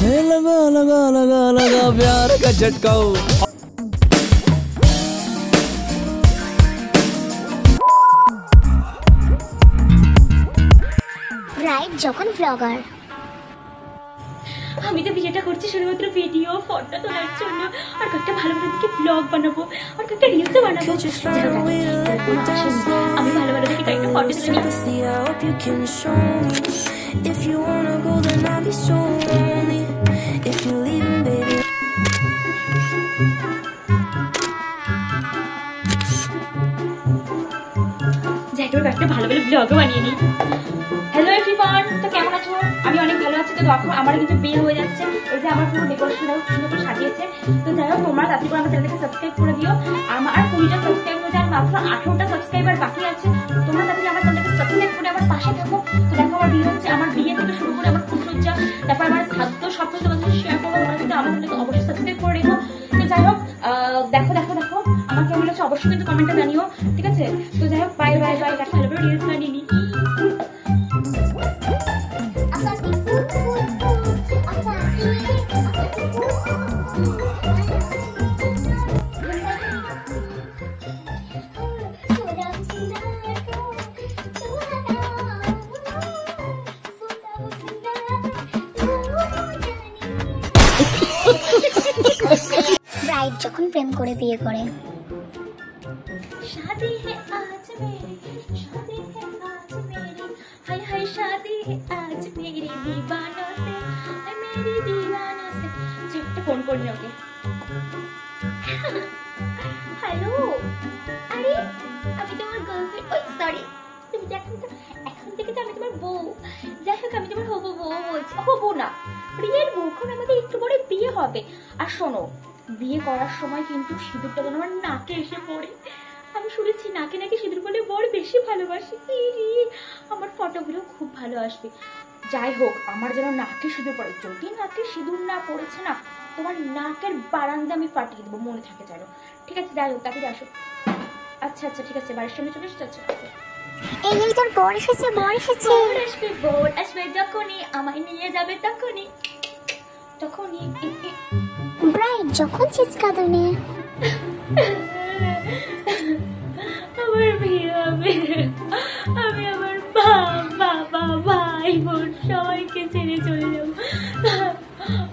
लगा लगा लगा लगा प्यार का झटका। ব্রাইট যখন ব্লগার। আমি তো বিয়েটা করছি শুধুমাত্র ভিডিও ফটো তোলার জন্য, আর কয়েকটা ভালো ভালো দেখে ব্লগ বানাবো, আর কয়েকটা রিলসও বানাবো। আমি ভালো ভালো দেখে কয়েকটা ফটো তুলে যাই করে কয়েকটা ভালো ভালো ব্লগও বানিয়ে নিই। হ্যালো এভরিওয়ান, তো কেমন আছো? আমি অনেক ভালো আছি। তো দেখো আমার কিন্তু বিয়ে হয়ে যাচ্ছে, এই যে আমার পুরো ডেকোরেশন সুন্দর করে সাজিয়েছে। তো যাই হোক, তোমরা তাড়াতাড়ি করে আমার চ্যানেলটাকে সাবস্ক্রাইব করে দিও। আমার 20টা সাবস্ক্রাইব হয়ে যায়, মাত্র 18টা সাবস্ক্রাইবার বাকি আছে। তোমরা তাড়াতাড়ি আমার চ্যানেলটাকে সাবস্ক্রাইব করে আমার পাশে থাকো। তো দেখো আমার বিয়ে হচ্ছে, আমার বিয়ে থেকে শুরু করে আমার ফুলসজ্জা, তারপর আমার খাদ্য সব কিছু তোমাদের সাথে শেয়ার করবো। তোমরা কিন্তু আমার চ্যানেলকে অবশ্যই সাবস্ক্রাইব করে রেখো। তো যাই হোক, দেখো দেখো দেখো আমার কেমন লাগছে অবশ্যই কিন্তু কমেন্টে জানিও, ঠিক আছে? তো যাই হোক, বাই বাই বাই, ভালো করে রিলস বানিয়ে নিই। ব্রাইট যখন প্রেম করে বিয়ে করে। शादी है आज मेरी, शादी है आज मेरी, हाय हाय शादी है आज मेरी दीवानों से, हाय मेरी दीवानों से। চিপটা ফোন করি ওকে। হ্যালো, আরে আমি তোমার গার্লফ্রেন্ড। ওই সরি, তুমি এখন থেকে তো আমি তোমার বউ। যাই হোক, আমি তোমার হবু বউ বলছি। হবু না, প্রিয়ের বউ। এখন আমাদের একটু পরে বিয়ে হবে। আর শোনো, বিয়ে করার সময় কিন্তু সিঁদুরটা যেন আমার নাকে এসে পড়ে। আমি শুনেছি নাকে নাকি সিঁদুর পড়লে বড় বেশি ভালোবাসে। আমার ফটোগুলো খুব ভালো আসবে। যাই হোক, আমার যেন নাকে সিঁদুর পড়ে। যদি নাকে সিঁদুর না পড়েছে না, তোমার নাকের বারান্দা আমি ফাটিয়ে দেবো, মনে থাকে যেন। ঠিক আছে, যাই হোক, তাড়াতাড়ি আসো। আচ্ছা আচ্ছা, ঠিক আছে, বাড়ির সামনে চলে এসেছে। আচ্ছা, এই তোর বর এসেছে, বর এসেছে। বর আসবে যখনই, আমায় নিয়ে যাবে তখনই। ব্রাইট যখন চিৎকাদনে। আমার বিয়ে হবে, আমি আমার বাবা ভাই বোন সবাইকে ছেড়ে চলে যাবো।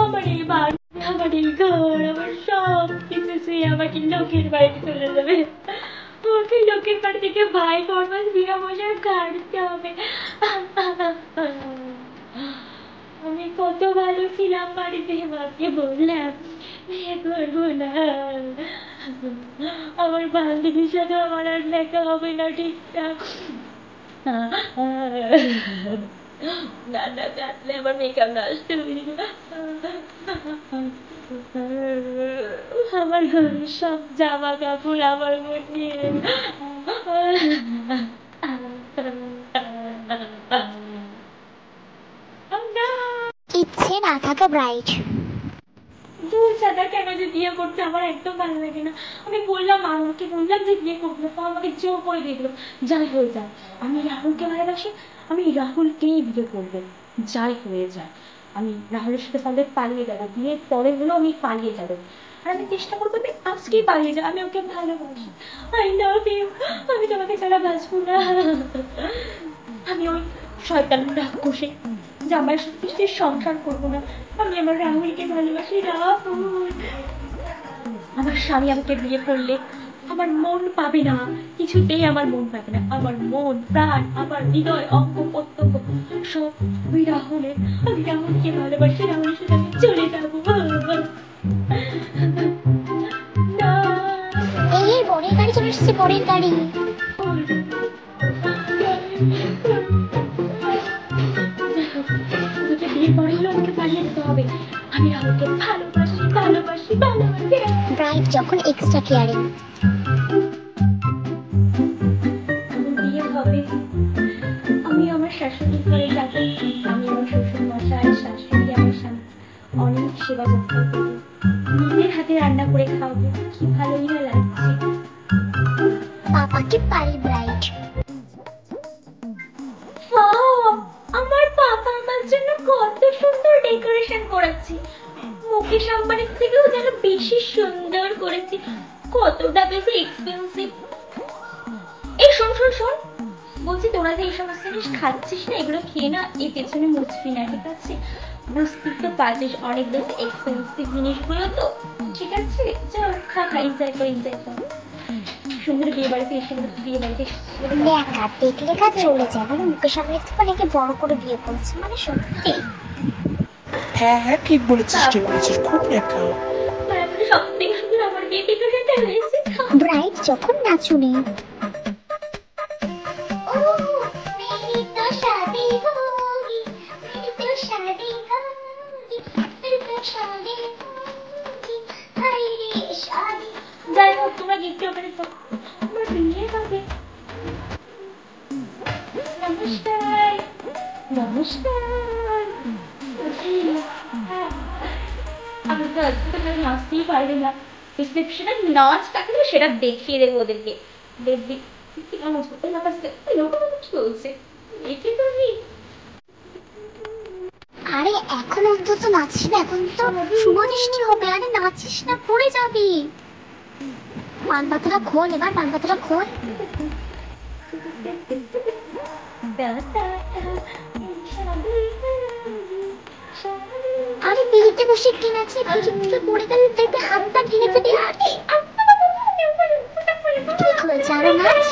আমার এই বাড়ি, আমার এই ঘর, আমার সব কিছু ছুঁয়ে আমাকে লোকের বাড়িতে চলে যাবে। আমাকে লোকের বাড়ি থেকে ভাই ফরমাস বিয়ে বসে কাটতে হবে। আমি কত ভালো ছিলাম বাড়িতে, মাকে বললাম বিয়ে করবো না। আমার বান্ধবীর সাথে আমার আর দেখা হবে না ঠিকঠাক। না না, কাটলে আমার মেকআপ নষ্ট হয়ে যাবে। আমার ঘরের সব জামা কাপড় আমার নিয়ে ইচ্ছে না থাকা ব্রাইট। দূর সাদা, কেন যে বিয়ে করতে আমার একদম ভালো লাগে না। আমি বললাম, আমাকে বললাম যে বিয়ে করবো, তো আমাকে জোর করে দিয়ে দিল। যাই হয়ে যায়, আমি রাহুলকে ভালোবাসি, আমি রাহুলকেই বিয়ে করবো। যাই হয়ে যায়, আমি রাহুলের সাথে তাহলে পালিয়ে যাবো। বিয়ের পরে হলেও আমি পালিয়ে যাবো। আর আমি চেষ্টা করবো আমি আজকেই পালিয়ে যাবো। আমি ওকে ভালোবাসি, আই লাভ ইউ। আমি তোমাকে ছাড়া বাঁচবো না। আমি ওই শয়তান রাক্ষসে জামাইয়ের সাথে সংসার করবো না। আমি আমার রাহুলকে ভালোবাসি। রাহুল, আমার স্বামী আমাকে বিয়ে করলে আমার মন পাবে না, কিছুতেই আমার মন পাবে না। আমার মন প্রাণ, আমার হৃদয়, অঙ্গ প্রত্যঙ্গ সব ওই রাহুলের। আমি রাহুলকে ভালোবাসি, রাহুলের সাথে আমি চলে যাবো। এই বরের গাড়ি চলে এসেছে, বরের গাড়ি। বিয়ের পরে হলো আমাকে পালিয়ে যেতে হবে। আমি রাহুলকে ভালোবাসি ভালোবাসি ভালোবাসি। ব্রাইট যখন এক্সট্রা কেয়ারিং। বিয়ে হবে, আমি আমার শাশুড়ি ঘরে যাব। আমি আমার শ্বশুর মশাই, শাশুড়ি, আমার স্বামী অনেক সেবা যত্ন করবো, নিজের হাতে রান্না করে খাওয়াবো। কি ভালোই না লাগছে। পাপাকে পারি ব্রাইট। আমার পাপা আমার জন্য কত সুন্দর ডেকোরেশন করেছি, মুকেশ আম্বানির থেকেও যেন বেশি সুন্দর করেছি, কতটা বেশি এক্সপেন্সিভ। এই শোন শোন শোন, বলছি তোরা যে এই সমস্ত জিনিস খাচ্ছিস না, এগুলো খেয়ে না এর পেছনে মুচবি না, ঠিক আছে? বুঝতেই তো পারছিস অনেক বেশি এক্সপেন্সিভ জিনিসগুলো তো, ঠিক আছে? চল খা খা, এনজয় কর এনজয় কর। সুন্দর বিয়ে বাড়িতে এসে বিয়ে বাড়িতে লেখা দেখলে কাজ চলে যায়, মানে মুকেশ আম্বানি থেকে অনেকে বড় করে বিয়ে করেছে, মানে সত্যি। হ্যাঁ হ্যাঁ ঠিক বলেছিস ঠিক বলেছিস, খুব লেখা। সব থেকে সুন্দর আমার বিয়ে ডেকোরেশনটা হয়েছে। ব্রাইড যখন নাচুনি যাই হোক, তোমরা গিফট ওখানে তো আমার বিয়ে হবে। নমস্কার নমস্কার। আমি তো আজকে তো নাচতেই পারবে না, রিসেপশনে নাচ থাকলে সেটা দেখিয়ে দেবো ওদেরকে, দেখবি কি নাচ করতে না পারছে। কি বলছে এটি তো আমি। আরে এখন অন্তত নাচিস না, এখন তো সুবৃষ্টি হবে, আরে নাচিস না পড়ে যাবি। পান পাতাটা খোল, এবার পান পাতাটা খোল। আরে বিয়েতে বসে কি নাচি, বিয়ে থেকে পড়ে গেলে দেখবে হাতটা ভেঙে যাবে। আরে ঠিক হয়েছে, আরো নাচ।